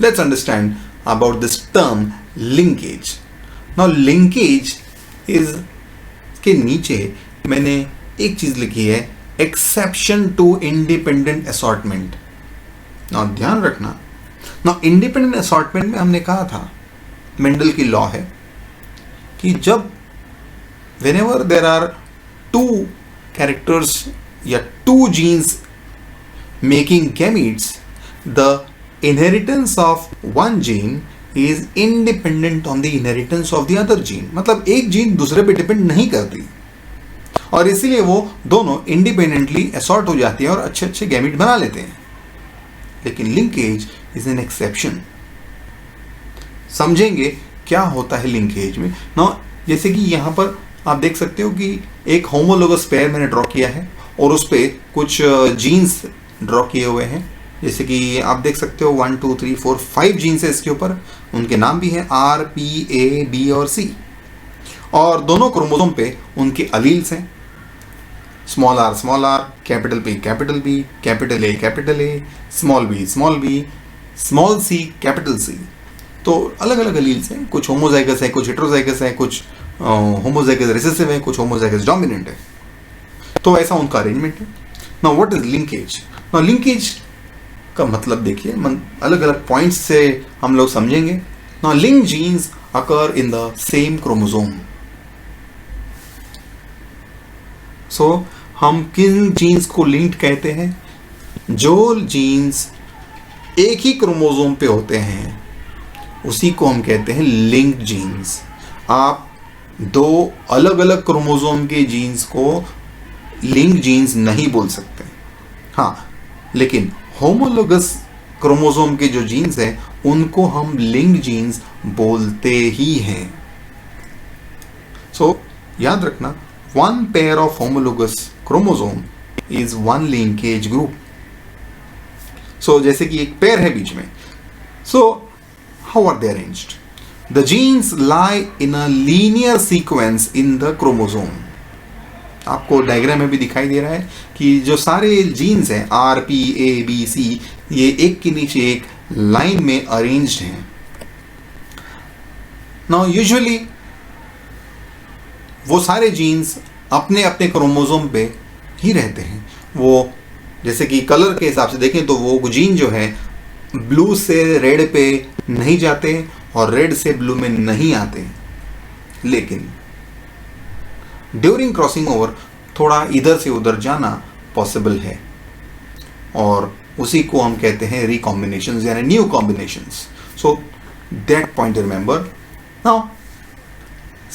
Let's understand about this term linkage. Now linkage is के नीचे मैंने एक चीज लिखी है, exception to independent assortment. Now ध्यान रखना, now independent assortment में हमने कहा था, मेंडल की लॉ है कि जब whenever there are two characters या two genes making gametes, the inheritance of one gene is independent on the inheritance of the other gene. मतलब एक जीन दूसरे पे डिपेंड नहीं करती और इसीलिए वो दोनों इंडिपेंडेंटली असॉर्ट हो जाती है और अच्छे अच्छे गैमेट बना लेते हैं. लेकिन लिंकेज इज एन एक्सेप्शन. समझेंगे क्या होता है लिंकेज में ना. जैसे कि यहाँ पर आप देख सकते हो कि एक होमोलोगस पेयर मैंने ड्रॉ किया है और उस पर कुछ जीन्स ड्रॉ किए हुए हैं. जैसे कि आप देख सकते हो 1 2 3 4 5 जीन्स है इसके ऊपर. उनके नाम भी हैं R, P, A, B और C. और दोनों क्रोमोसोम पे उनके अलील्स हैं. Small r, capital P, capital A, small b, small c, capital C. तो अलग अलग अलील्स हैं. कुछ होमोजाइगस है, कुछ हेटेरोजाइगस है, कुछ होमोजाइगस रिसेसिव है, कुछ होमोजाइगस डोमिनेंट है. तो ऐसा उनका अरेंजमेंट है. Now what is linkage? Now linkage का मतलब देखिए, अलग अलग पॉइंट्स से हम लोग समझेंगे. Now link genes occur in the same chromosome. So हम किन जीन्स को लिंक्ड कहते हैं? जो जीन्स एक ही क्रोमोसोम पे होते हैं उसी को हम कहते हैं लिंक्ड जीन्स. आप दो अलग अलग क्रोमोसोम के जीन्स को लिंक जीन्स नहीं बोल सकते. हाँ, लेकिन होमोलोगस क्रोमोसोम के जो जीन्स हैं उनको हम लिंक्ड जीन्स बोलते ही हैं. सो याद रखना, one pair of homologous chromosome is one linkage group. So जैसे कि एक पेयर है बीच में. So how are they arranged? The genes lie in a linear sequence in the chromosome. आपको डायग्राम में भी दिखाई दे रहा है कि जो सारे जीन्स हैं R, P, A, B, C, ये एक के नीचे एक लाइन में अरेंज्ड हैं. Now usually वो सारे जीन्स अपने अपने क्रोमोसोम पे ही रहते हैं. वो जैसे कि कलर के हिसाब से देखें तो वो जीन जो है ब्लू से रेड पे नहीं जाते और रेड से ब्लू में नहीं आते. लेकिन ड्यूरिंग क्रॉसिंग ओवर थोड़ा इधर से उधर जाना पॉसिबल है और उसी को हम कहते हैं रिकॉम्बिनेशंस यानी new combinations. So that point remember. Now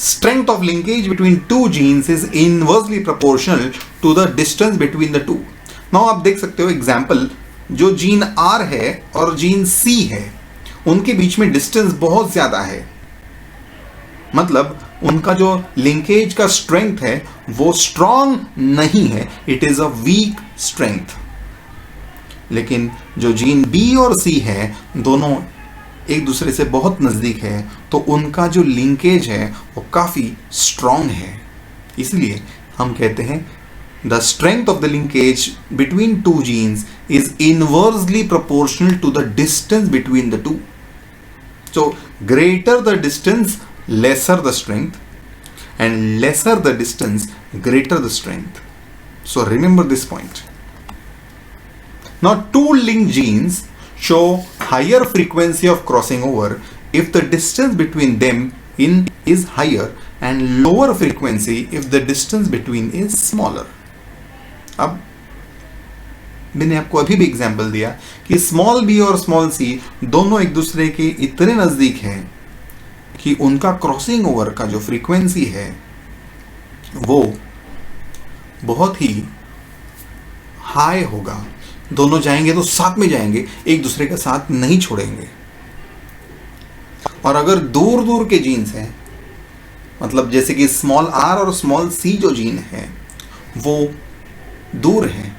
strength of linkage between two genes is inversely proportional to the distance between the two. Now आप देख सकते हो एग्जाम्पल, जो जीन R है और जीन C है उनके बीच में डिस्टेंस बहुत ज्यादा है. मतलब उनका जो लिंकेज का स्ट्रेंथ है वो स्ट्रॉन्ग नहीं है, it is a weak strength. लेकिन जो जीन B और C है दोनों एक दूसरे से बहुत नज़दीक है तो उनका जो लिंकेज है वो काफ़ी स्ट्रॉन्ग है. इसलिए हम कहते हैं the strength of the linkage between two genes is inversely proportional to the distance between the two. So greater the distance lesser the strength and lesser the distance greater the strength. So remember this point. Now two linked genes show higher frequency of crossing over if the distance between them is higher and lower frequency if the distance between is smaller. अब मैंने आपको अभी भी example दिया कि small b और small c दोनों एक दूसरे के इतने नजदीक हैं कि उनका क्रॉसिंग ओवर का जो फ्रीक्वेंसी है वो बहुत ही हाई होगा. दोनों जाएंगे तो साथ में जाएंगे, एक दूसरे का साथ नहीं छोड़ेंगे. और अगर दूर दूर के जीन्स हैं, मतलब जैसे कि स्मॉल r और स्मॉल c जो जीन है वो दूर हैं,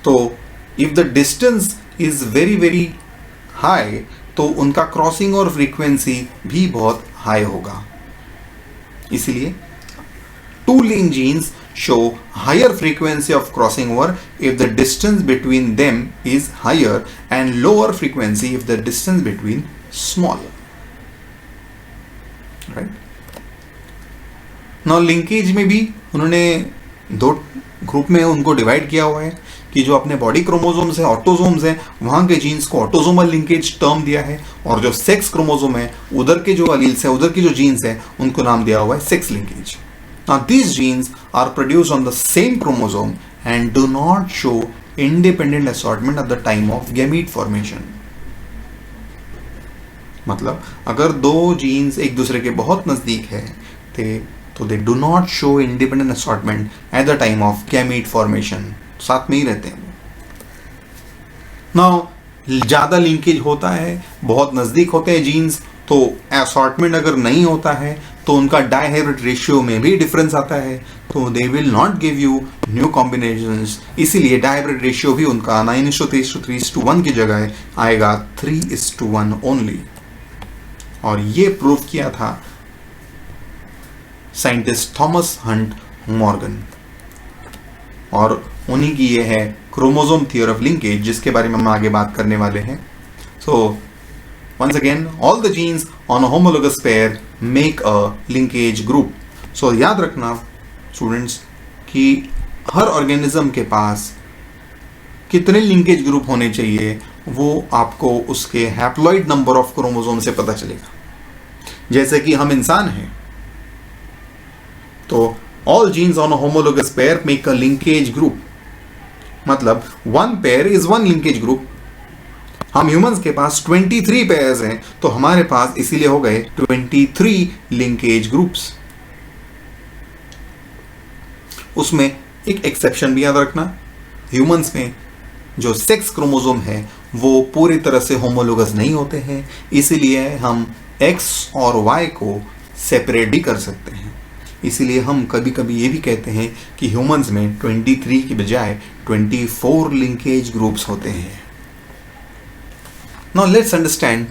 तो if the distance is very very high तो उनका क्रॉसिंग और फ्रीक्वेंसी भी बहुत हाई होगा. इसलिए two link genes show higher frequency of crossing over if the distance between them is higher and lower frequency if the distance between smaller. Right? Now linkage में भी उन्होंने दो ग्रुप में उनको डिवाइड किया हुआ है कि जो अपने बॉडी क्रोमोसोम्स है, ऑटोसोम्स हैं, वहां के जीन्स को ऑटोसोमल लिंकेज टर्म दिया है, और जो सेक्स क्रोमोसोम है, उधर के जो अलील्स है, उधर के जो जीन्स है, उनको नाम दिया हुआ है sex linkage. Now these genes are produced on the same chromosome and do not show independent assortment at the time of gamete formation. मतलब अगर दो जीन्स एक दूसरे के बहुत नजदीक है तो they do not show independent assortment at the time of gamete formation. साथ में ही रहते हैं. नाउ ज्यादा लिंकेज होता है, बहुत नजदीक होते हैं जीन्स, तो असॉर्टमेंट अगर नहीं होता है तो उनका डाइहाइब्रिड रेशियो में भी डिफरेंस आता है, तो they will not give you new combinations. इसीलिए डाइहाइब्रिड रेशियो भी उनका 9:3:1 की जगह आएगा 3:1 ओनली. और ये प्रूव किया था साइंटिस्ट थॉमस हंट मॉर्गन, और उन्हीं की ये है क्रोमोसोम थियरी ऑफ लिंकेज, जिसके बारे में हम आगे बात करने वाले हैं. So once again, all the genes on a homologous pair make a linkage group. So याद रखना स्टूडेंट्स कि हर ऑर्गेनिज्म के पास कितने लिंकेज ग्रुप होने चाहिए वो आपको उसके हैप्लॉइड नंबर ऑफ क्रोमोसोम से पता चलेगा. जैसे कि हम इंसान हैं, तो all genes on a homologous pair make a linkage group. मतलब one pair is one linkage group. हम humans के पास 23 pairs हैं, तो हमारे पास इसीलिए हो गए 23 linkage groups. उसमें एक एक्सेप्शन भी याद रखना, humans में जो सेक्स क्रोमोसोम है वो पूरी तरह से होमोलोगस नहीं होते हैं, इसीलिए हम X और Y को सेपरेट भी कर सकते हैं. इसीलिए हम कभी कभी ये भी कहते हैं कि ह्यूमंस में 23 की बजाय 24 लिंकेज ग्रुप्स होते हैं. नाउ लेट्स अंडरस्टैंड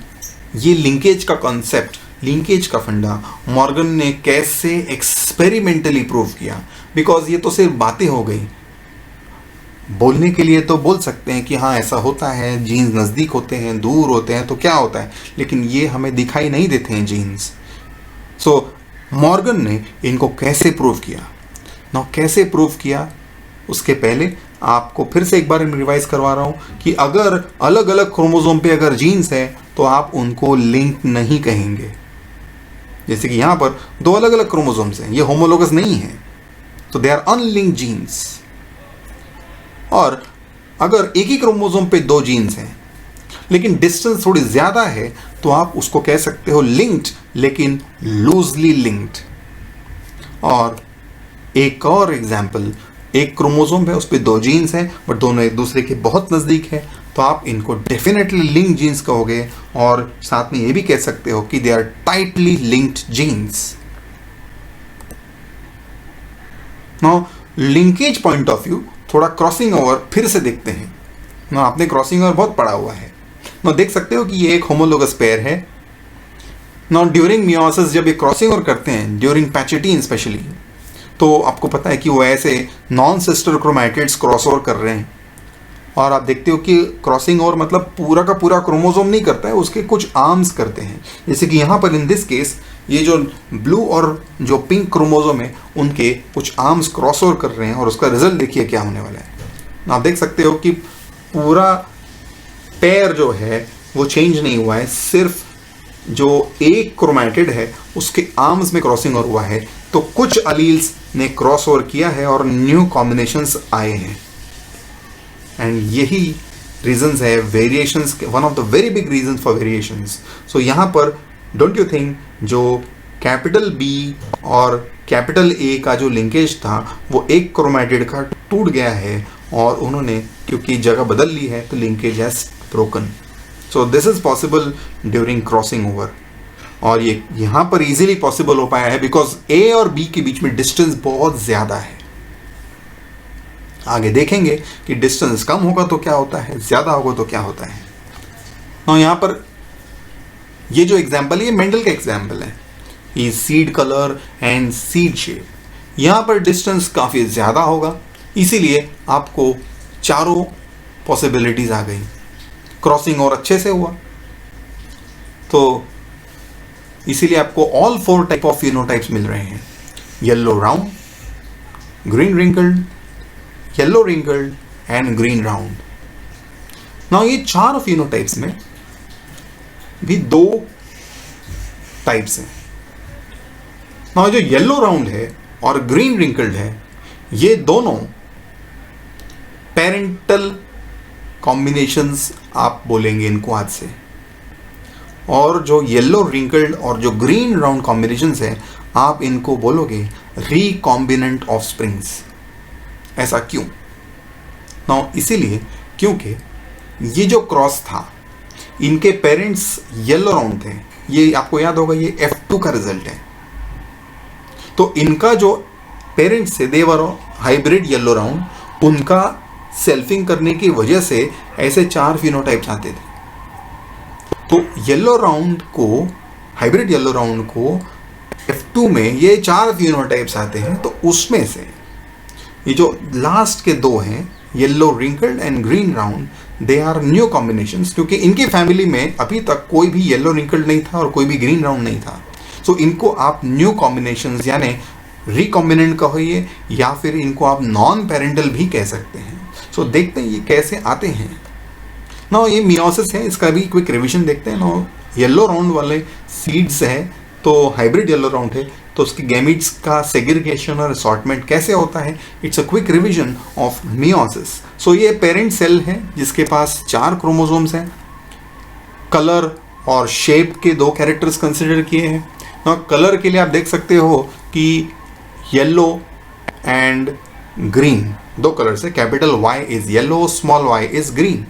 ये लिंकेज का कॉन्सेप्ट, लिंकेज का फंडा मॉर्गन ने कैसे एक्सपेरिमेंटली प्रूव किया. बिकॉज ये तो सिर्फ बातें हो गई, बोलने के लिए तो बोल सकते हैं कि हाँ ऐसा होता है, जीन्स नज़दीक होते हैं, दूर होते हैं, तो क्या होता है, लेकिन ये हमें दिखाई नहीं देते हैं जीन्स. सो मॉर्गन ने इनको कैसे प्रूव किया. ना कैसे प्रूव किया उसके पहले आपको फिर से एक बार रिवाइज करवा रहा हूं कि अगर अलग अलग क्रोमोसोम पे अगर जीन्स है तो आप उनको लिंक नहीं कहेंगे. जैसे कि यहां पर दो अलग अलग क्रोमोसोम्स हैं, ये होमोलोगस नहीं है, तो दे आर अनलिंक्ड जीन्स. और अगर एक ही क्रोमोसोम पे दो जीन्स हैं लेकिन डिस्टेंस थोड़ी ज्यादा है तो आप उसको कह सकते हो लिंक्ड, लेकिन लूजली लिंक्ड. और एक और एग्जांपल, एक क्रोमोसोम है उस पे दो जीन्स हैं बट दोनों एक दूसरे के बहुत नजदीक है, तो आप इनको डेफिनेटली लिंक्ड जीन्स कहोगे, और साथ में ये भी कह सकते हो कि they are tightly linked genes. Now linkage point of view थोड़ा क्रॉसिंग ओवर फिर से देखते हैं. ना आपने क्रॉसिंग ओवर बहुत पढ़ा हुआ है, ना देख सकते हो कि ये एक होमोलोगस पेयर है. नाउ ड्यूरिंग मियोसिस जब ये क्रॉसिंग ओवर करते हैं, ड्यूरिंग पैचेटीन स्पेशली, तो आपको पता है कि वो ऐसे non sister chromatids cross over कर रहे हैं. और आप देखते हो कि क्रॉसिंग ओवर मतलब पूरा का पूरा क्रोमोसोम नहीं करता है, उसके कुछ आर्म्स करते हैं. जैसे कि यहाँ पर इन दिस केस ये जो ब्लू और जो पिंक क्रोमोसोम है उनके कुछ आर्म्स क्रॉस ओवर कर रहे हैं, और उसका रिजल्ट देखिए क्या होने वाला है. आप देख सकते हो कि पूरा पेयर जो है वो चेंज नहीं हुआ है, सिर्फ जो एक क्रोमैटिड है उसके आर्म्स में क्रॉसिंग ओवर हुआ है. तो कुछ अलील्स ने क्रॉस ओवर किया है और न्यू कॉम्बिनेशंस आए हैं. एंड यही रीजंस है वेरिएशंस के, one of the very big reasons for variations. So यहाँ पर डोंट यू थिंक जो कैपिटल बी और कैपिटल ए का जो लिंकेज था वो एक क्रोमैटिड का टूट गया है, और उन्होंने क्योंकि जगह बदल ली है तो linkage has broken. So this is possible during crossing over, और ये यहाँ पर इजीली पॉसिबल हो पाया है बिकॉज ए और बी के बीच में डिस्टेंस बहुत ज्यादा है. आगे देखेंगे कि डिस्टेंस कम होगा तो क्या होता है, ज्यादा होगा तो क्या होता है. और यहाँ पर ये जो एग्जाम्पल है ये मेंडल का एग्जाम्पल है. ये seed colour and seed shape, यहाँ पर डिस्टेंस काफ़ी ज़्यादा होगा, इसीलिए आपको चारों पॉसिबिलिटीज़ आ गई, क्रॉसिंग और अच्छे से हुआ। तो इसीलिए आपको ऑल 4 टाइप ऑफ फिनोटाइप्स मिल रहे हैं, yellow round, green wrinkled, yellow wrinkled and green round. Now ये 4 फिनोटाइप्स में भी 2 टाइप्स हैं। नाउ जो येलो राउंड है और ग्रीन रिंकल्ड है, ये दोनों पेरेंटल कॉम्बिनेशंस आप बोलेंगे इनको आज से। और जो येलो रिंकल्ड और जो ग्रीन राउंड कॉम्बिनेशंस है, आप इनको बोलोगे रिकॉम्बिनेंट ऑफस्प्रिंग्स। ऐसा क्यों? नाउ इसीलिए क्योंकि ये जो क्रॉस था, इनके पेरेंट्स येलो राउंड थे। ये आपको याद होगा, ये F2 का रिजल्ट है। तो इनका जो पेरेंट्स थे, दे वर हाइब्रिड येलो राउंड, उनका सेल्फिंग करने की वजह से ऐसे 4 फिनोटाइप्स आते थे। तो येलो राउंड को, हाइब्रिड येलो राउंड को F2 में ये 4 फिनोटाइप्स आते हैं। तो उसमें से ये जो लास्ट के 2 हैं, yellow wrinkled and green round, they are new combinations, क्योंकि इनकी फैमिली में अभी तक कोई भी येलो रिंकल्ड नहीं था और कोई भी ग्रीन राउंड नहीं था। सो इनको आप न्यू कॉम्बिनेशंस यानी रिकॉम्बिनेंट कहिए, या फिर इनको आप नॉन पेरेंटल भी कह सकते हैं। सो देखते हैं ये कैसे आते हैं। ना ये मियोसिस है, इसका भी क्विक रिवीजन देखते हैं। ना येलो राउंड वाले सीड्स है, तो हाइब्रिड येलो राउंड है, तो उसके गैमीट्स का सेग्रीगेशन और असॉर्टमेंट कैसे होता है, it's a quick revision of meiosis. So ये पेरेंट सेल है जिसके पास 4 क्रोमोसोम्स हैं। कलर और शेप के 2 कैरेक्टर्स कंसिडर किए हैं। ना कलर के लिए आप देख सकते हो कि येलो एंड ग्रीन 2 कलर्स है। Capital Y is yellow, small y is green.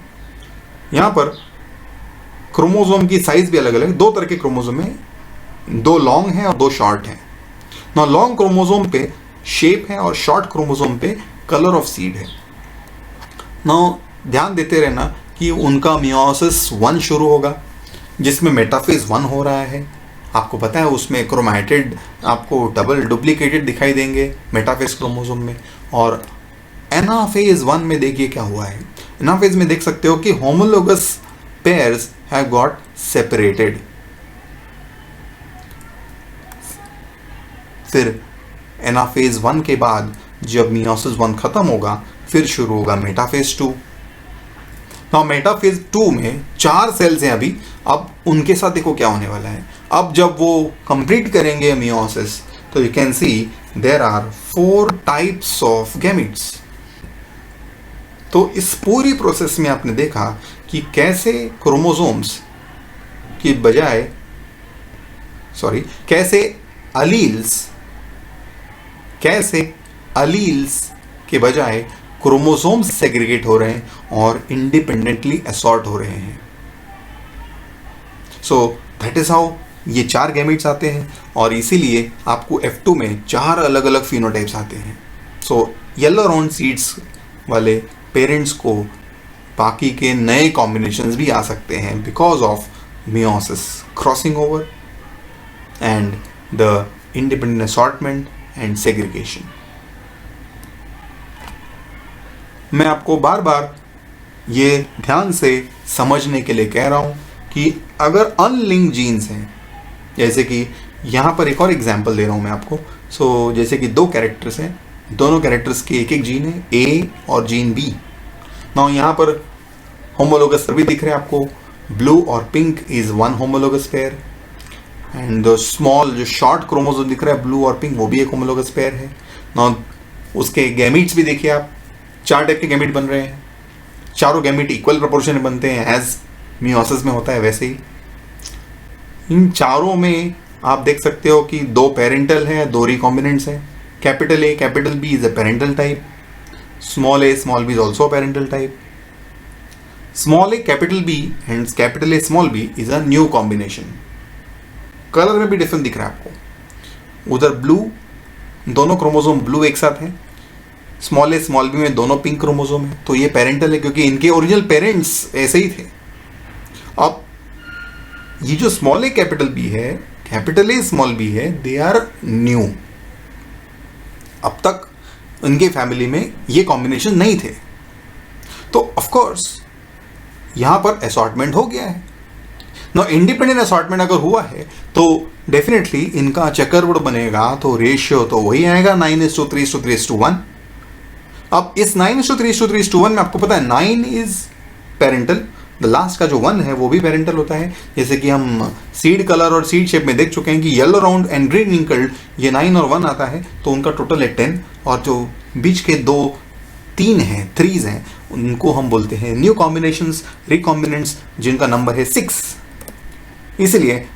यहाँ पर क्रोमोसोम की साइज भी अलग अलग, 2 तरह के क्रोमोसोम है, 2 लॉन्ग है और 2 शॉर्ट है। ना लॉन्ग क्रोमोसोम पे शेप है और शॉर्ट क्रोमोसोम पे कलर ऑफ सीड है। ना ध्यान देते रहना कि उनका मियोसिस 1 शुरू होगा, जिसमें मेटाफेज 1 हो रहा है। आपको पता है उसमें क्रोमैटिड आपको डबल डुप्लीकेटेड दिखाई देंगे मेटाफेज क्रोमोसोम में। और एनाफेज 1 में देखिए क्या हुआ है। एनाफेज में देख सकते हो कि homologous pairs have got separated. फिर एनाफेज 1 के बाद जब मियोसिस 1 खत्म होगा, फिर शुरू होगा मेटाफेज 2। नाउ मेटाफेज 2 में 4 सेल्स हैं अभी। अब उनके साथ देखो क्या होने वाला है। अब जब वो कंप्लीट करेंगे मियोसिस, तो you can see there are 4 types of gametes. तो इस पूरी प्रोसेस में आपने देखा कि कैसे क्रोमोसोम्स की बजाय कैसे अलील्स के बजाय क्रोमोसोम्स सेग्रीगेट हो रहे हैं और इंडिपेंडेंटली असॉर्ट हो रहे हैं। सो दैट इज हाउ ये 4 गैमेट्स आते हैं, और इसीलिए आपको F2 में 4 अलग अलग फिनोटाइप्स आते हैं। सो येलो राउंड सीड्स वाले पेरेंट्स को बाकी के नए कॉम्बिनेशंस भी आ सकते हैं because of meiosis, crossing over and the independent assortment and segregation. मैं आपको बार बार ये ध्यान से समझने के लिए कह रहा हूं कि अगर अनलिंक्ड जीन्स हैं, जैसे कि यहाँ पर एक और एग्जांपल दे रहा हूँ मैं आपको। सो जैसे कि 2 कैरेक्टर्स हैं, दोनों कैरेक्टर्स के एक जीन है, A और जीन B। नाउ यहाँ पर होमोलोगस भी दिख रहे हैं आपको, ब्लू और pink is 1 homologous pair, and the small जो शॉर्ट क्रोमोसोम दिख रहा है ब्लू और पिंक, वो भी एक होमोलोगस पेयर है। नाउ उसके गैमीट्स भी देखिए आप, 4 टाइप के गैमीट बन रहे हैं। चारों गैमीट इक्वल प्रोपोर्शन में बनते हैं, एज मियोसिस में होता है वैसे ही। इन चारों में आप देख सकते हो कि 2 पेरेंटल है, 2 रिकॉम्बिनेंट्स हैं। Capital A capital B is a parental type, small a small b is also parental type. Small a capital B and capital A small b is a new combination. Colour में भी difference दिख रहा है आपको, उधर blue, दोनों chromosome blue एक साथ हैं, स्मॉल a स्मॉल b में दोनों पिंक क्रोमोसोम है, तो ये पेरेंटल है क्योंकि इनके ओरिजिनल पेरेंट्स ऐसे ही थे। अब ये जो स्मॉल a कैपिटल B है, कैपिटल A स्मॉल b है, दे आर न्यू। उनके फैमिली में ये कॉम्बिनेशन नहीं थे। तो ऑफ कोर्स यहां पर असॉर्टमेंट हो गया है ना। इंडिपेंडेंट असॉर्टमेंट अगर हुआ है तो डेफिनेटली इनका चेकरबोर्ड बनेगा, तो रेशियो तो वही आएगा 9:3:3:1। अब इस 9:3:3:1 में आपको पता है 9 इज पेरेंटल, द लास्ट का जो 1 है वो भी पेरेंटल होता है। जैसे कि हम सीड कलर और सीड शेप में देख चुके हैं कि yellow round and green wrinkled, ये 9 और 1 आता है, तो उनका टोटल है 10। और जो बीच के 3 हैं, 3s हैं, उनको हम बोलते हैं न्यू कॉम्बिनेशंस, रिकॉम्बिनेंट्स, जिनका नंबर है 6। इसलिए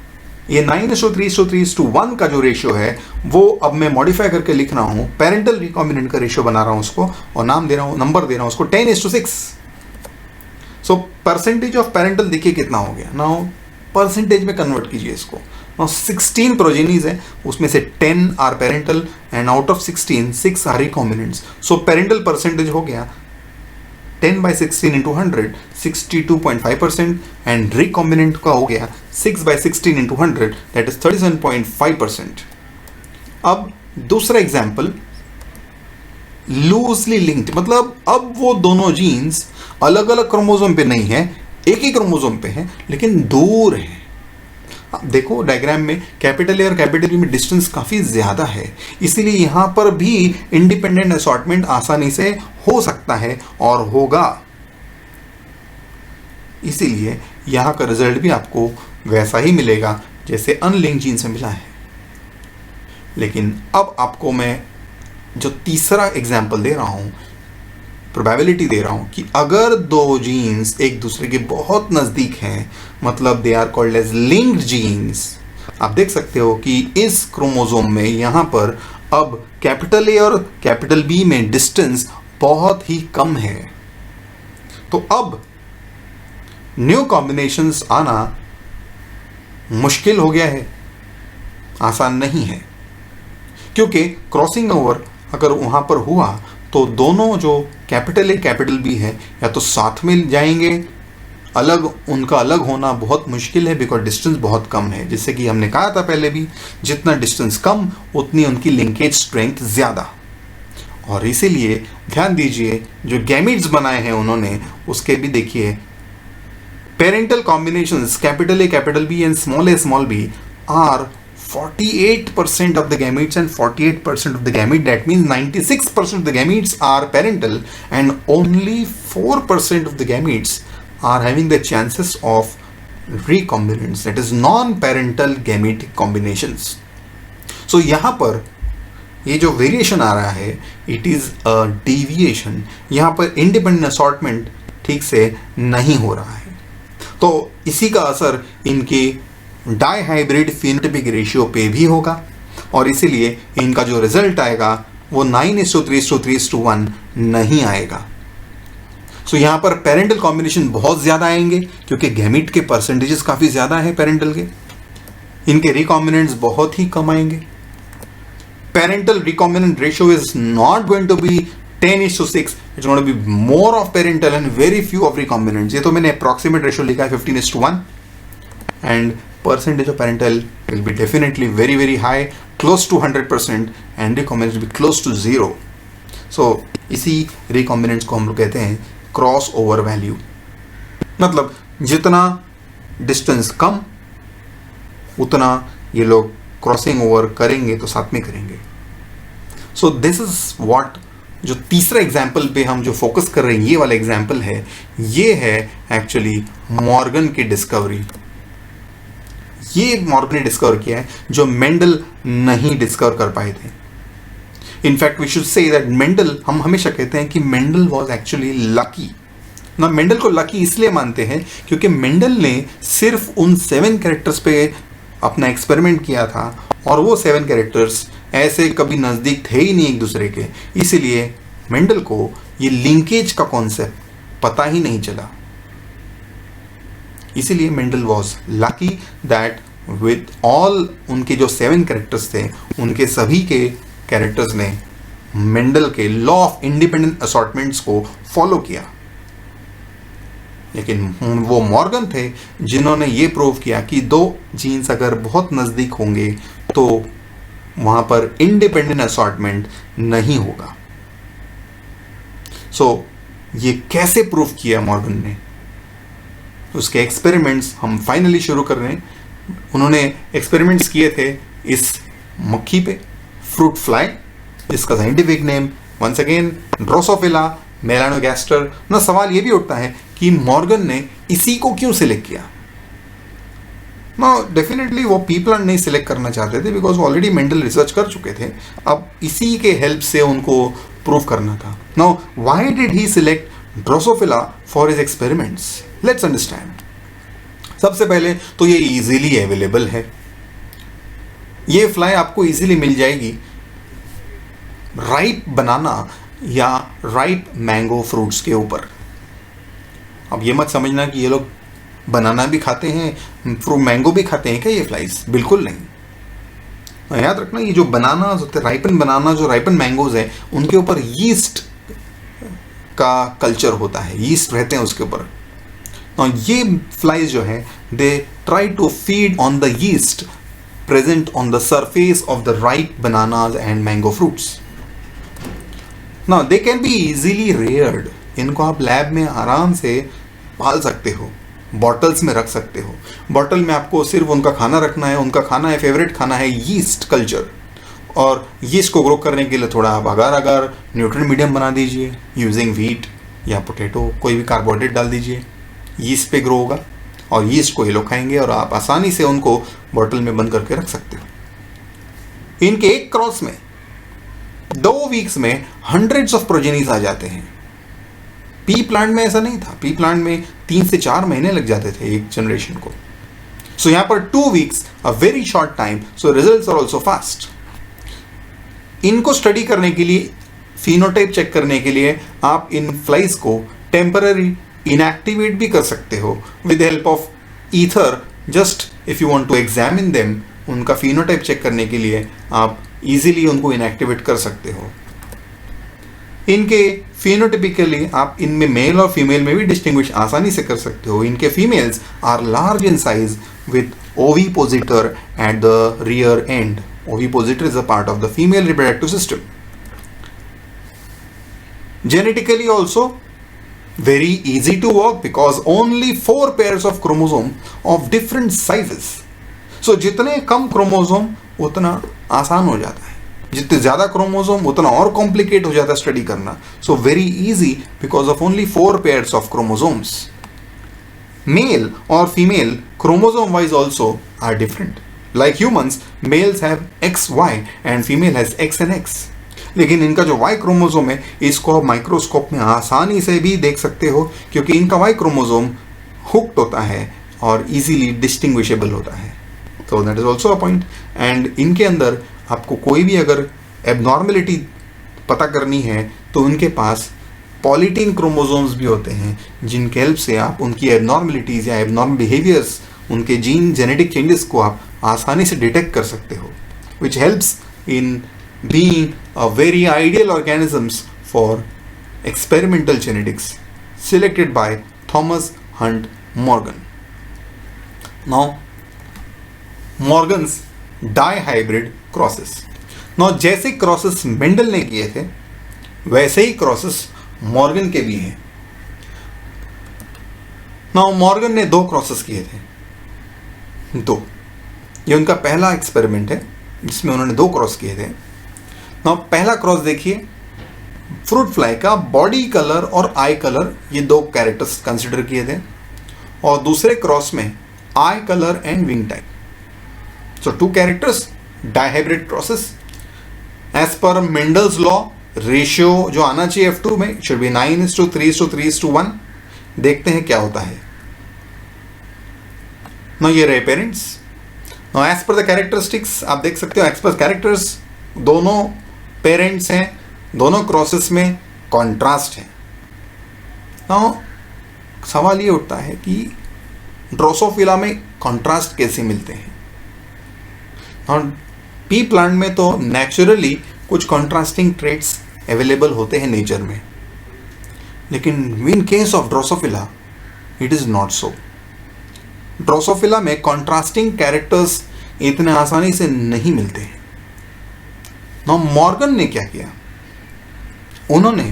ये 9:3:3:1 का जो रेशियो है वो अब मैं मॉडिफाई करके लिख रहा हूं, पेरेंटल रिकॉम्बिनेंट का रेशियो बना रहा हूं उसको, और नाम दे रहा हूं, नंबर दे रहा हूं उसको 10:6। सो परसेंटेज ऑफ पेरेंटल देखिए कितना हो गया। नाउ परसेंटेज में कन्वर्ट कीजिए इसको। नाउ 16 प्रोजेनीज है, उसमें से 10 are parental and out of 16 6 are recombinants. So parental percentage हो गया 10/16 into 100 62.5%, एंड रिकॉम्बिनेंट का हो गया 6/16 into 100 दैट इज 37.5%। अब दूसरा एग्जाम्पल, लूजली लिंक्ड, मतलब अब वो दोनों जीन्स अलग अलग क्रोमोसोम पे नहीं है, एक ही क्रोमोसोम पे है लेकिन दूर है। अब देखो डायग्राम में कैपिटल ए और कैपिटल बी में डिस्टेंस काफी ज्यादा है, इसीलिए यहां पर भी इंडिपेंडेंट असॉर्टमेंट आसानी से हो सकता है और होगा। इसीलिए यहां का रिजल्ट भी आपको वैसा ही मिलेगा जैसे अनलिंक्ड जीन से मिला है। लेकिन अब आपको मैं जो तीसरा एग्जाम्पल दे रहा हूं, प्रोबेबिलिटी दे रहा हूं कि अगर दो जीन्स एक दूसरे के बहुत नजदीक हैं, मतलब they are called as linked genes. आप देख सकते हो कि इस क्रोमोसोम में यहां पर अब कैपिटल ए और कैपिटल बी में डिस्टेंस बहुत ही कम है। तो अब न्यू कॉम्बिनेशंस आना मुश्किल हो गया है, आसान नहीं है, क्योंकि क्रॉसिंग ओवर अगर वहां पर हुआ तो दोनों जो कैपिटल ए कैपिटल बी है या तो साथ में जाएंगे, उनका अलग होना बहुत मुश्किल है बिकॉज डिस्टेंस बहुत कम है। जैसे कि हमने कहा था पहले भी, जितना डिस्टेंस कम उतनी उनकी लिंकेज स्ट्रेंथ ज्यादा। और इसीलिए ध्यान दीजिए जो गैमीट्स बनाए हैं उन्होंने, उसके भी देखिए parental combinations capital A capital B and small B are 48% of the gametes and 48% of the gamete. That means 96% of the gametes are parental and only 4% of the gametes are having the chances of recombinants, that is non-parental gametic combinations. So यहाँ पर ये जो variation आ रहा है, it is a deviation. यहाँ पर independent assortment ठीक से नहीं हो रहा है, तो इसी का असर इनके डाई हाइब्रिड फिनोटाइपिक रेशियो पे भी होगा, और इसीलिए इनका जो रिजल्ट आएगा वो 9:3:3:1 नहीं आएगा। सो यहाँ पर पेरेंटल कॉम्बिनेशन बहुत ज्यादा आएंगे क्योंकि गैमीट के परसेंटेजेस काफी ज्यादा है पेरेंटल के, इनके रिकॉम्बिनेंट्स बहुत ही कम आएंगे। Parental recombinant ratio is not going to be 10:6, it's going to be more of parental and very few of recombinants. ये तो मैंने अप्रॉक्सीमेट रेशियो लिखा है 15:1, and percentage of parental will be definitely very very high, close to 100%, and recombinants will be close to 0. so इसी recombinants को हम लोग कहते हैं क्रॉस ओवर वैल्यू, मतलब जितना डिस्टेंस कम उतना ये लोग क्रॉसिंग ओवर करेंगे तो साथ में करेंगे। सो दिस इज व्हाट, जो तीसरा एग्जाम्पल पे हम जो फोकस कर रहे हैं, ये वाला एग्जाम्पल है, ये है एक्चुअली मॉर्गन की डिस्कवरी। ये मॉर्गन ने डिस्कवर किया है जो मेंडल नहीं डिस्कवर कर पाए थे। In fact we should say that Mendel, हम हमेशा कहते हैं कि मेंडल वाज एक्चुअली लकी ना। मेंडल को लकी इसलिए मानते हैं क्योंकि मेंडल ने सिर्फ उन 7 कैरेक्टर्स पे अपना एक्सपेरिमेंट किया था, और वो 7 कैरेक्टर्स ऐसे कभी नजदीक थे ही नहीं एक दूसरे के, इसीलिए मेंडल को ये लिंकेज का कॉन्सेप्ट पता ही नहीं चला। इसीलिए Mendel was lucky that with all उनके जो 7 कैरेक्टर्स थे, उनके सभी के कैरेक्टर्स ने मेंडल के लॉ ऑफ इंडिपेंडेंट असॉर्टमेंट्स को फॉलो किया। लेकिन वो मॉर्गन थे जिन्होंने ये प्रूव किया कि 2 जीन्स अगर बहुत नज़दीक होंगे तो वहाँ पर इंडिपेंडेंट असॉर्टमेंट नहीं होगा। सो ये कैसे प्रूव किया मॉर्गन ने, उसके एक्सपेरिमेंट्स हम फाइनली शुरू कर रहे हैं. उन्होंने एक्सपेरिमेंट्स किए थे इस मक्खी पे, फ्रूट फ्लाई, जिसका scientific name once again Drosophila melanogaster. ना सवाल ये भी उठता है कि मॉर्गन ने इसी को क्यों सिलेक्ट किया. ना डेफिनेटली वो पी प्लांट नहीं सिलेक्ट करना चाहते थे, बिकॉज वो ऑलरेडी मेंडल रिसर्च कर चुके थे. अब इसी के हेल्प से उनको प्रूव करना था. Now why did he select Drosophila for his experiments? Let's understand. सबसे पहले तो ये इजीली अवेलेबल है. ये फ्लाई आपको इजीली मिल जाएगी राइप बनाना या राइप मैंगो फ्रूट्स के ऊपर. अब ये मत समझना कि ये लोग बनाना भी खाते हैं, फ्रूट मैंगो भी खाते हैं क्या ये फ्लाइज, बिल्कुल नहीं. याद रखना, ये जो बनाना होते हैं, राइपन बनाना, जो राइपन मैंगोज है, उनके ऊपर यीस्ट का कल्चर होता है, यीस्ट रहते हैं उसके ऊपर. और ये फ्लाइज जो है, they try to feed on the yeast present on the surface of the ripe bananas and mango fruits. Now they can be easily reared. इनको आप लैब में आराम से पाल सकते हो, बॉटल्स में रख सकते हो. बॉटल में आपको सिर्फ उनका खाना रखना है. उनका खाना है, फेवरेट खाना है यीस्ट कल्चर. और यीस्ट को ग्रो करने के लिए थोड़ा आप अगार अगार न्यूट्रिएंट मीडियम बना दीजिए यूजिंग व्हीट या पोटैटो, कोई भी कार्बोहाइड्रेट डाल दीजिए, यीस्ट पे ग्रो होगा और यीस्ट को ये लोग खाएंगे और आप आसानी से उनको बॉटल में बंद करके रख सकते हो. इनके एक क्रॉस में 2 वीक्स में हंड्रेड्स ऑफ प्रोजेनीज आ जाते हैं. पी प्लांट में ऐसा नहीं था. पी प्लांट में 3 से 4 महीने लग जाते थे एक जनरेशन को. सो यहां पर 2 weeks, a very short time, so results are also fast. इनको स्टडी करने के लिए, फिनोटाइप चेक करने के लिए आप इन फ्लाइज को टेम्पररी इनएक्टिवेट भी कर सकते हो with help of ether. Just if you want to examine them, उनका फिनोटाइप चेक करने के लिए आप इजीली उनको इनएक्टिवेट कर सकते हो. इनके फिनोटिपिकली आप इनमें मेल और फीमेल में भी डिस्टिंग्विश आसानी से कर सकते हो. इनके females are large in size with ovipositor at the rear end. Ovipositor is a part of the female reproductive system. Genetically also very easy to work because only 4 pairs of chromosome of different sizes. So जितने कम chromosome उतना आसान हो जाता है, जितने ज़्यादा chromosome उतना और कॉम्प्लिकेट हो जाता है स्टडी करना. So very easy because of only 4 pairs of chromosomes. Male or female chromosome wise also are different. Like humans, males have XY and female has X and X. लेकिन इनका जो Y chromosome है, इसको आप microscope में आसानी से भी देख सकते हो, क्योंकि इनका वाई क्रोमोसोम हुक्ड होता है और इजीली डिस्टिंग्विशेबल होता है. तो that is also a point. And इनके अंदर आपको कोई भी अगर एबनॉर्मेलिटी पता करनी है तो उनके पास पॉलीटीन क्रोमोसोम्स भी होते हैं, जिनके हेल्प से आप उनकी एबनॉर्मेलिटीज या एबनॉर्मल बिहेवियर्स, उनके जीन जेनेटिक चेंजेस को आप आसानी से डिटेक्ट कर सकते हो, which helps in being a very ideal organisms for experimental genetics selected by Thomas Hunt Morgan. Now, Morgan's dihybrid crosses. Now, जैसे crosses मेंडल ने किए थे, वैसे ही crosses मॉर्गन के भी हैं. Now, मॉर्गन ने 2 crosses किए थे. 2. ये उनका पहला एक्सपेरिमेंट है जिसमें उन्होंने 2 क्रॉस किए थे. नाउ पहला क्रॉस देखिए, फ्रूट फ्लाई का बॉडी कलर और आई कलर, ये 2 कैरेक्टर्स कंसिडर किए थे. और दूसरे क्रॉस में eye colour and wing type. So 2 characters, dihybrid crosses. As per Mendel's law, ratio जो आना चाहिए F2 में शुड बी 9:3:3:1. देखते हैं क्या होता है. नाउ ये रहे parents. Now as per the characteristics आप देख सकते हो, एज पर कैरेक्टर्स दोनों पेरेंट्स हैं, दोनों क्रॉसेस में कॉन्ट्रास्ट है. नाउ सवाल ये उठता है कि ड्रोसोफिला में कॉन्ट्रास्ट कैसे मिलते हैं. और पी प्लांट में तो नेचुरली कुछ कॉन्ट्रास्टिंग ट्रेट्स अवेलेबल होते हैं नेचर में, लेकिन in case of Drosophila it is not so. Drosophila में कॉन्ट्रास्टिंग कैरेक्टर्स इतने आसानी से नहीं मिलते हैं. नाउ मॉर्गन ने क्या किया, उन्होंने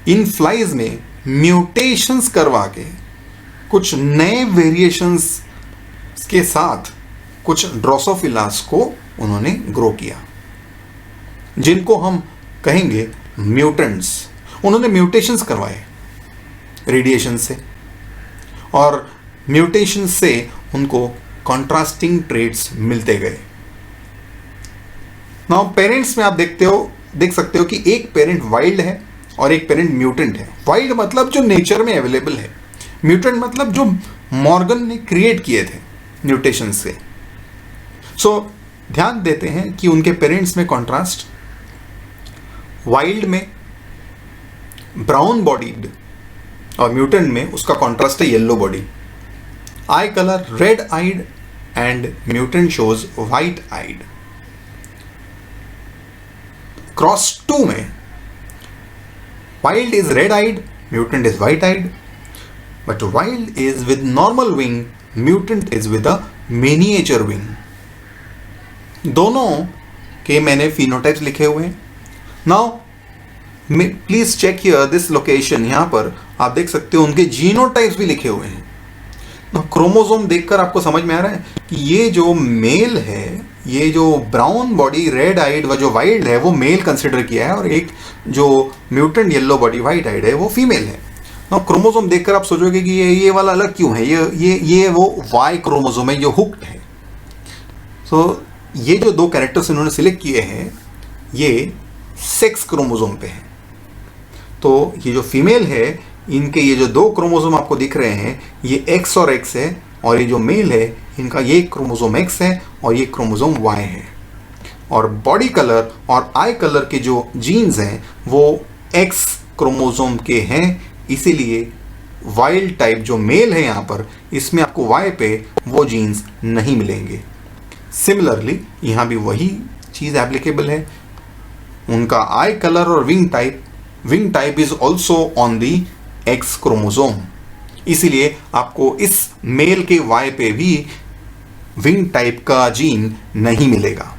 इन फ्लाइज में म्यूटेशंस करवा के कुछ नए वेरिएशंस के साथ कुछ ड्रोसोफिलास को उन्होंने ग्रो किया, जिनको हम कहेंगे म्यूटेंट्स। उन्होंने म्यूटेशंस करवाए रेडिएशन से, और म्यूटेशन से उनको कॉन्ट्रास्टिंग ट्रेट्स मिलते गए। नाउ पेरेंट्स में आप देख सकते हो कि एक पेरेंट वाइल्ड है और एक पेरेंट म्यूटेंट है। वाइल्ड मतलब जो नेचर में अवेलेबल है, म्यूटेंट मतलब जो मॉर्गन ने क्रिएट किए थे म्यूटेशन से। सो ध्यान देते हैं कि उनके पेरेंट्स में कॉन्ट्रास्ट, वाइल्ड में ब्राउन बॉडीड और म्यूटेंट में उसका कॉन्ट्रास्ट है yellow body. Eye colour red eyed and mutant shows white eyed. Cross 2 में wild is red eyed, mutant is white eyed, but wild is with normal wing, mutant is with a miniature wing. दोनों के मैंने phenotypes लिखे हुए हैं। Now please check here this location. यहां पर आप देख सकते हो उनके जीनोटाइप्स भी लिखे हुए हैं। क्रोमोसोम देखकर आपको समझ में आ रहा है कि ये जो मेल है, ये जो ब्राउन बॉडी रेड आइड व जो वाइल्ड है वो मेल कंसिडर किया है, और एक जो म्यूटेंट येलो बॉडी व्हाइट आइड है वो फीमेल है। ना क्रोमोसोम देखकर आप सोचोगे कि ये वाला अलग क्यों है, ये वो वाई क्रोमोसोम है जो हुक्ड है। सो ये जो 2 कैरेक्टर्स इन्होंने सिलेक्ट किए हैं ये सेक्स क्रोमोसोम पे है। तो ये जो फीमेल है, इनके ये जो 2 क्रोमोसोम आपको दिख रहे हैं ये X और X है, और ये जो मेल है इनका ये क्रोमोसोम X है और ये क्रोमोसोम Y है। और बॉडी कलर और आई कलर के जो जीन्स हैं वो X क्रोमोसोम के हैं, इसीलिए वाइल्ड टाइप जो मेल है यहाँ पर, इसमें आपको Y पे वो जीन्स नहीं मिलेंगे। सिमिलरली यहाँ भी वही चीज़ एप्लीकेबल है। उनका आई कलर और wing type is also on the X chromosome, इसीलिए आपको इस मेल के Y पे भी विंग टाइप का जीन नहीं मिलेगा।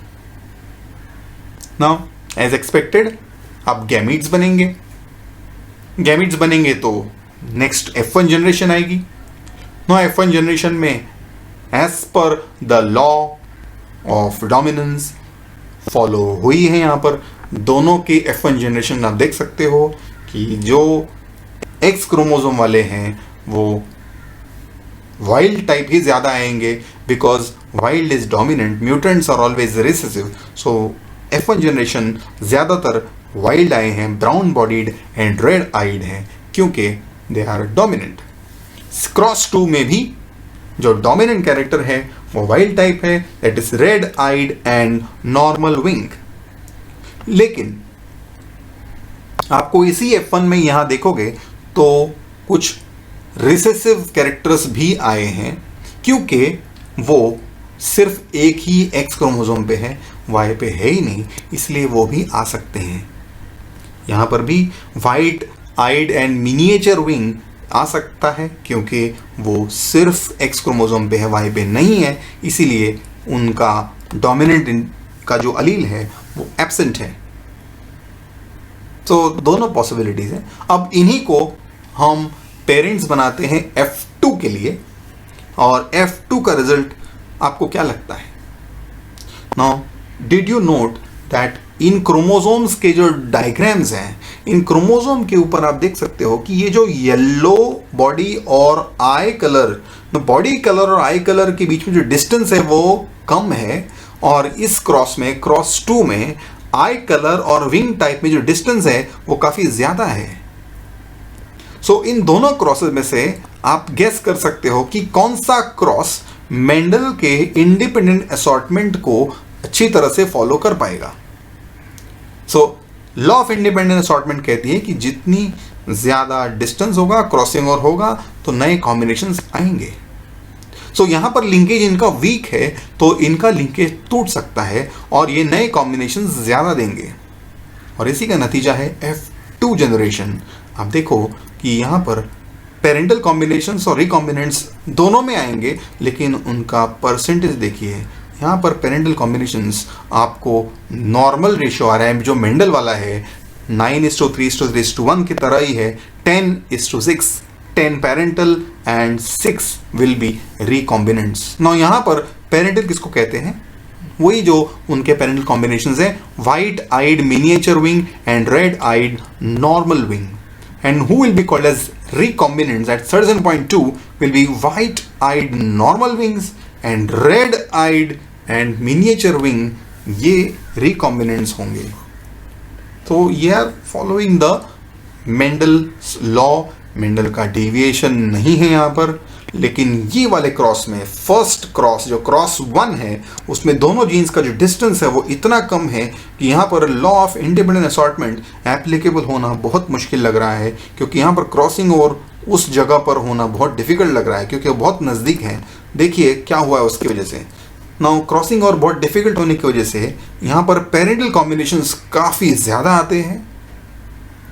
नाउ एज एक्सपेक्टेड अब गैमीट्स बनेंगे तो नेक्स्ट F1 जनरेशन आएगी। नाउ F1 जनरेशन में as per the law of dominance follow हुई है। यहाँ पर दोनों के F1 जनरेशन आप देख सकते हो कि जो X क्रोमोसोम वाले हैं वो वाइल्ड टाइप ही ज़्यादा आएंगे, because wild is dominant, mutants are always recessive. So F1 generation ज़्यादातर वाइल्ड आए हैं, brown bodied and red eyed हैं, क्योंकि दे आर डोमिनेंट। क्रॉस 2 में भी जो डोमिनेंट कैरेक्टर है वो वाइल्ड टाइप है, that is red eyed and normal wing. लेकिन आपको इसी F1 में यहां देखोगे तो कुछ रिसेसिव कैरेक्टर्स भी आए हैं, क्योंकि वो सिर्फ एक ही X क्रोमोसोम पे है, Y पे है ही नहीं, इसलिए वो भी आ सकते हैं। यहाँ पर भी white eyed and miniature wing आ सकता है, क्योंकि वो सिर्फ X क्रोमोसोम पे है, Y पे नहीं है, इसीलिए उनका डोमिनेंट का जो अलील है वो एब्सेंट है। तो दोनों पॉसिबिलिटीज हैं। अब इन्हीं को हम पेरेंट्स बनाते हैं F2 के लिए, और F2 का रिजल्ट आपको क्या लगता है? Now did you note that in chromosomes के जो डायग्राम्स हैं, इन क्रोमोसोम के ऊपर आप देख सकते हो कि ये जो येलो बॉडी और आई कलर, बॉडी कलर और आई कलर के बीच में जो डिस्टेंस है वो कम है, और इस क्रॉस 2 में आई कलर और विंग टाइप में जो डिस्टेंस है वो काफी ज्यादा है। सो इन दोनों क्रॉसेस में से आप गेस कर सकते हो कि कौन सा क्रॉस मेंडल के इंडिपेंडेंट असॉर्टमेंट को अच्छी तरह से फॉलो कर पाएगा। So law of independent assortment कहती है कि जितनी ज्यादा डिस्टेंस होगा, क्रॉसिंग और होगा, तो नए कॉम्बिनेशंस आएंगे। सो यहां पर लिंकेज इनका वीक है, तो इनका लिंकेज टूट सकता है और ये नए कॉम्बिनेशन ज्यादा देंगे, और इसी का नतीजा है F2 जनरेशन। आप देखो कि यहां पर पेरेंटल कॉम्बिनेशंस और रिकॉम्बिनेंट्स दोनों में आएंगे, लेकिन उनका परसेंटेज देखिए। यहाँ पर पेरेंटल कॉम्बिनेशंस आपको नॉर्मल रेशियो आ रहा है, जो मेंडल वाला है 9:3:1 की तरह ही है 10:6, 10 parental and 6 will be recombinants. Now यहाँ पर पेरेंटल किसको कहते हैं? वही जो उनके पेरेंटल कॉम्बिनेशंस है, white eyed miniature wing and red eyed normal wing, and who will be called as recombinants at surgeon point 2 will be white eyed normal wings and red eyed and miniature wing, ये recombinants होंगे। तो ये are following the Mendel's law, Mendel का deviation नहीं है यहाँ पर। लेकिन ये वाले क्रॉस में फर्स्ट क्रॉस जो क्रॉस 1 है उसमें दोनों जीन्स का जो डिस्टेंस है वो इतना कम है कि यहाँ पर law of independent assortment applicable होना बहुत मुश्किल लग रहा है, क्योंकि यहाँ पर क्रॉसिंग और उस जगह पर होना बहुत डिफिकल्ट लग रहा है क्योंकि वो बहुत नज़दीक है। देखिए क्या हुआ है उसकी वजह से। नाउ क्रॉसिंग और बहुत डिफिकल्ट होने की वजह से यहाँ पर पेरेंटल कॉम्बिनेशंस काफ़ी ज़्यादा आते हैं।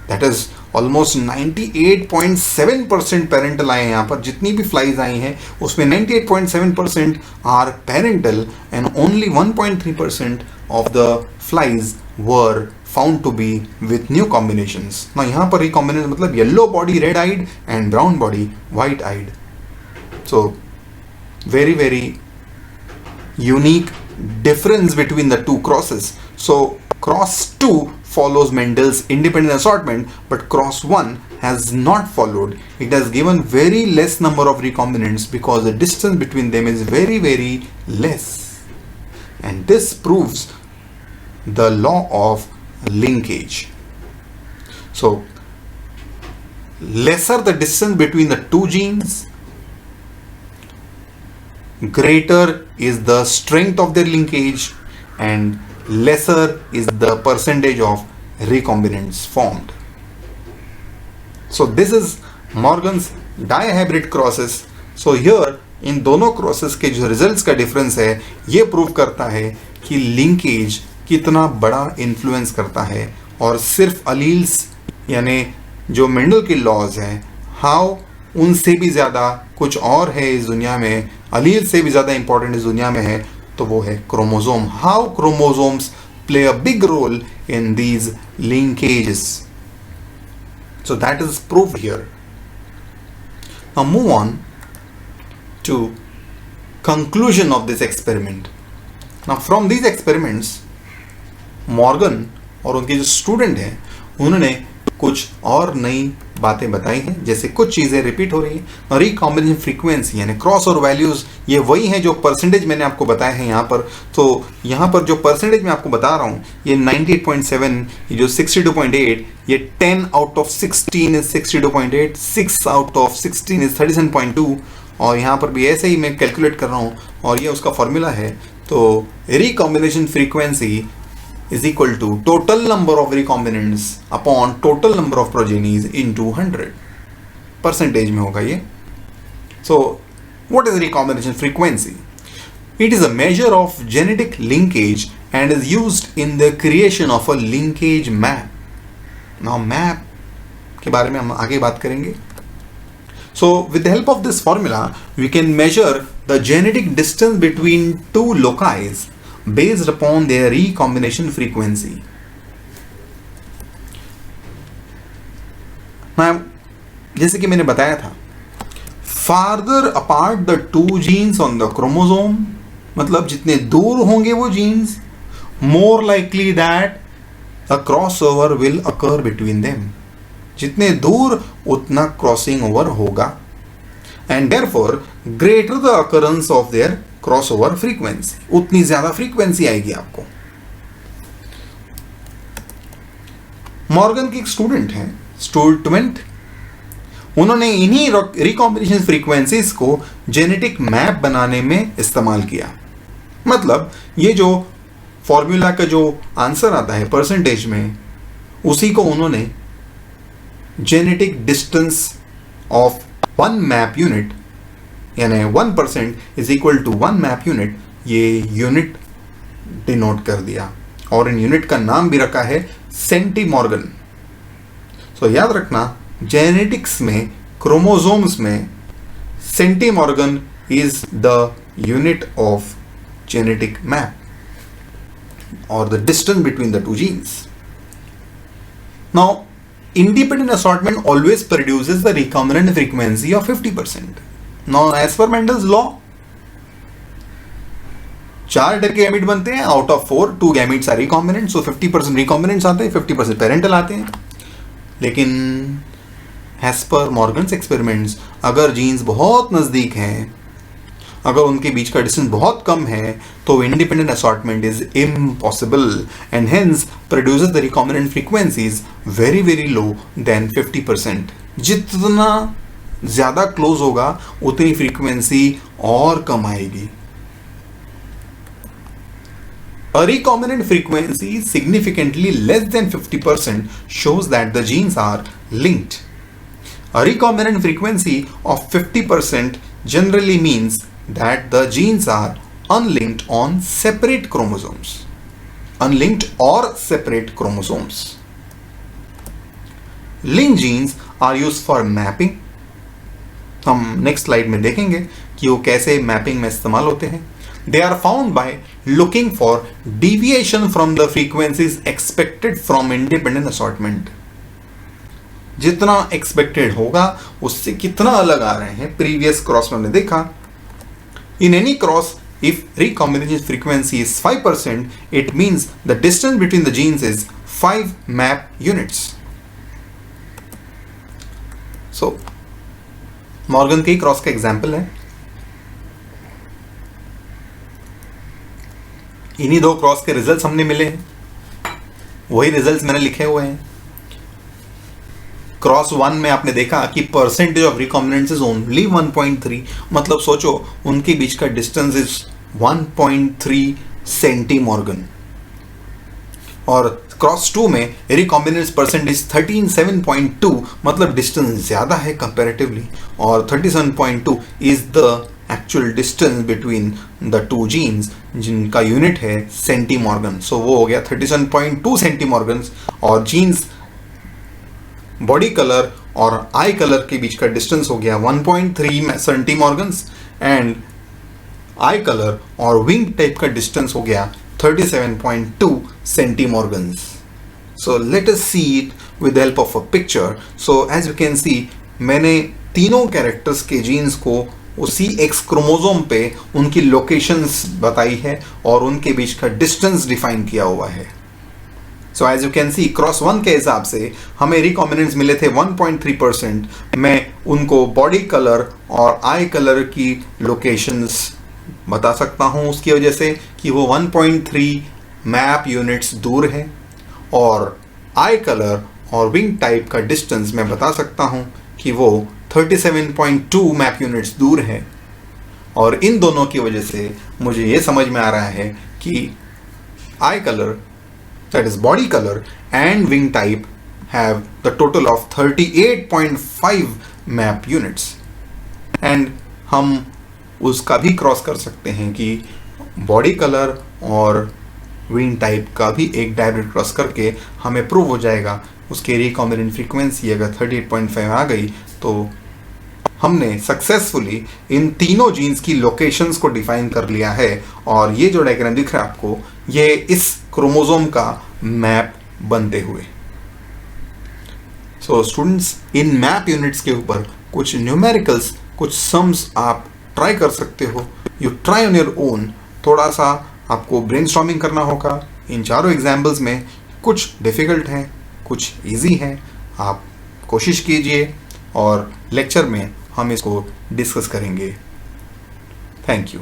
दैट इज़ ऑलमोस्ट 98.7% पेरेंटल आए हैं। यहाँ पर जितनी भी फ्लाइज आई हैं उसमें 98.7% are parental and only 1.3% of the flies were found to be with new combinations. ना यहाँ पर रिकॉम्बिनेशन मतलब yellow body red eyed and brown body white eyed. So very very unique difference between the two crosses. So cross 2 follows Mendel's independent assortment, but cross 1 has not followed. It has given very less number of recombinants because the distance between them is very very less, and this proves the law of linkage. So lesser the distance between the two genes, greater is the strength of their linkage and lesser is the percentage of recombinants formed. So this is Morgan's dihybrid crosses. So here इन दोनों crosses के जो results का difference है ये prove करता है कि linkage कितना बड़ा इन्फ्लुएंस करता है, और सिर्फ अलील्स यानी जो मेंडल के लॉज हैं हाउ उनसे भी ज़्यादा कुछ और है इस दुनिया में, अलील से भी ज़्यादा इंपॉर्टेंट इस दुनिया में है, तो वो है chromosome. How chromosomes play a big role in these linkages. So that is proved here. Now move on to conclusion of this experiment. Now from these experiments Morgan और उनके जो स्टूडेंट हैं उन्होंने कुछ और नई बातें बताई हैं, जैसे कुछ चीज़ें रिपीट हो रही हैं। और रिकॉम्बिनेशन फ्रीक्वेंसी यानी क्रॉस और वैल्यूज़ ये वही हैं जो परसेंटेज मैंने आपको बताया है यहाँ पर। तो यहाँ पर जो परसेंटेज मैं आपको बता रहा हूँ ये 98.7, ये जो 62.8, ये 10 out of 16 is 62.8, 6 out of 16 is 37.2, और यहाँ पर भी ऐसे ही मैं कैलकुलेट कर रहा हूँ और ये उसका फॉर्मूला है। तो recombination frequency is equal to total number of recombinants upon total number of progenies into 100 percentage में होगा ये। So what is recombination frequency? It is a measure of genetic linkage and is used in the creation of a linkage map. Now map के बारे में हम आगे बात करेंगे। So with the help of this formula we can measure the genetic distance between two loci based upon their recombination frequency. Now, जैसे कि मैंने बताया था, farther apart the two genes on the chromosome, मतलब जितने दूर होंगे वो genes, more likely that a crossover will occur between them. जितने दूर उतना crossing over होगा, and therefore greater the occurrence of their crossover frequency, उतनी ज्यादा फ्रीक्वेंसी आएगी आपको। मॉर्गन के एक स्टूडेंट हैं स्टुअर्ट, उन्होंने इन्हीं रिकॉम्बिनेशन फ्रीक्वेंसीज को जेनेटिक मैप बनाने में इस्तेमाल किया। मतलब ये जो फॉर्मूला का जो आंसर आता है परसेंटेज में, उसी को उन्होंने genetic distance of 1 map unit यानी 1% is equal to 1 map unit, ये यूनिट डिनोट कर दिया और इन यूनिट का नाम भी रखा है सेंटीमॉर्गन। सो याद रखना जेनेटिक्स में क्रोमोसोम्स में centimorgan is the unit of genetic map और the distance between the two genes. Now independent assortment always produces the recombinant frequency of 50%. Now as per Mendel's law, 4 टर्के गैमीट बनते हैं, out of 4 2 gametes are recombinant, so 50% recombinants आते हैं, 50% parental आते हैं. लेकिन as per Morgan's experiments, अगर jeans बहुत नज़दीक हैं, अगर उनके बीच का डिस्टेंस बहुत कम है, तो independent assortment is impossible and hence produces the recombinant frequencies very very low than 50%. जितना ज्यादा क्लोज होगा उतनी फ्रीक्वेंसी और कम आएगी. A recombinant frequency significantly less than 50% shows that the genes are linked. A recombinant frequency of 50% generally means that the genes are unlinked on separate chromosomes. Unlinked or separate chromosomes. Linked genes are used for mapping. हम next slide में देखेंगे कि वो कैसे mapping में इस्तेमाल होते हैं. They are found by looking for deviation from the frequencies expected from independent assortment. जितना एक्सपेक्टेड होगा उससे कितना अलग आ रहे हैं. प्रीवियस क्रॉस में हमने देखा, in any cross if recombination frequency is 5%, it means the distance between the genes is 5 map units. So Morgan के क्रॉस का एग्जाम्पल है. इन्हीं 2 क्रॉस के रिजल्ट्स हमने मिले हैं, वही रिजल्ट्स मैंने लिखे हुए हैं. क्रॉस 1 में आपने देखा कि percentage of recombinants is only 1.3, मतलब सोचो उनके बीच का डिस्टेंस इज 1.3 सेंटीमॉर्गन. और क्रॉस 2 में रिकॉम्बिनेंट्स परसेंटेज 37.2, मतलब डिस्टेंस ज्यादा है कंपैरेटिवली, और 37.2 is the actual distance between the 2 genes जिनका यूनिट है सेंटीमॉर्गन. सो वो हो गया 37.2 सेंटीमॉर्गन. और जीन्स बॉडी कलर और आई कलर के बीच का डिस्टेंस हो गया 1.3 सेंटीमॉर्गन्स, एंड आई कलर और विंग टाइप का डिस्टेंस हो गया 37.2 centimorgans. So let us see it with help of a picture. So as you can see, मैंने तीनों कैरेक्टर्स के जीन्स को उसी एक्स क्रोमोसोम पे उनकी लोकेशंस बताई है और उनके बीच का डिस्टेंस डिफाइन किया हुआ है. So as you can see, cross 1 के हिसाब से हमें रिकॉम्बिनेंट्स मिले थे 1.3%. मैं उनको बॉडी कलर और आई कलर की लोकेशंस बता सकता हूं उसकी वजह से कि वो 1.3 मैप यूनिट्स दूर है, और आई कलर और विंग टाइप का डिस्टेंस मैं बता सकता हूं कि वो 37.2 मैप यूनिट्स दूर है. और इन दोनों की वजह से मुझे ये समझ में आ रहा है कि आई colour, that is body color, and wing type have the total of 38.5 map units. and हम उसका भी क्रॉस कर सकते हैं कि बॉडी कलर और विंग टाइप का भी एक डायरेक्ट क्रॉस करके हमें प्रूव हो जाएगा. उसके रिकॉम्बिनेंट फ्रीक्वेंसी अगर 38.5 आ गई तो हमने सक्सेसफुली इन तीनों जीन्स की लोकेशंस को डिफाइन कर लिया है. और ये जो डायग्राम दिख रहा है आपको, ये इस क्रोमोसोम का मैप बनते हुए. सो स्टूडेंट्स, इन मैप यूनिट्स के ऊपर कुछ न्यूमेरिकल्स, कुछ सम्स आप ट्राई कर सकते हो. You try on your own. थोड़ा सा आपको ब्रेनस्टॉर्मिंग करना होगा. इन चारों एग्जाम्पल्स में कुछ डिफिकल्ट हैं, कुछ इजी हैं. आप कोशिश कीजिए और लेक्चर में हम इसको डिस्कस करेंगे. Thank you.